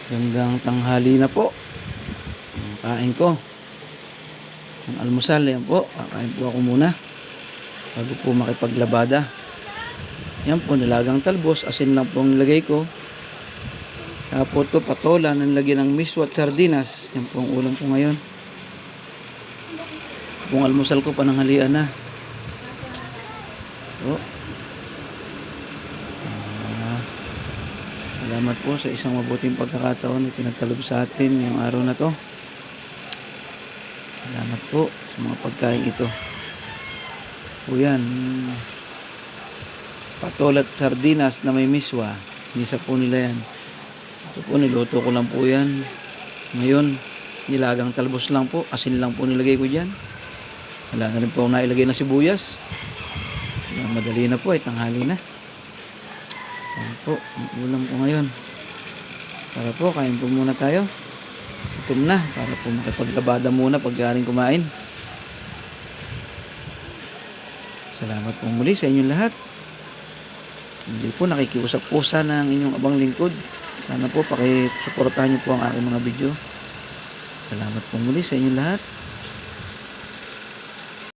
Gandang tanghali na po. Ang kain ko. Ang almusal, yan po. Kakain po ako muna. Bago po makipaglabada. Yan po, nilagang talbos. Asin lang po ang nilagay ko. Tapos ito, patola. Nilagyan ng miswa at sardinas. Yan po ang ulam ko ngayon. Kung almusal ko, pananghalian na. So, salamat po sa isang mabuting pagkakataon na pinagkalob sa atin yung araw na to. Salamat po sa mga pagkain ito. O yan, patol at sardinas na may miswa. Nisa po nila yan. Ito po, niluto ko lang po yan. Ngayon, nilagang talbos lang po. Asin lang po nilagay ko dyan. Wala na rin po nailagay na sibuyas. Madali na po, tanghali na. Ayan po, ang ulam ko ngayon. Para po, kain po muna tayo. Gutom na, para po makipaglabada muna pag galing kumain. Salamat po muli sa inyong lahat. Hindi po nakikiusap-usa ng inyong abang lingkod. Sana po pakisuportahan niyo po ang aking mga video. Salamat po muli sa inyong lahat.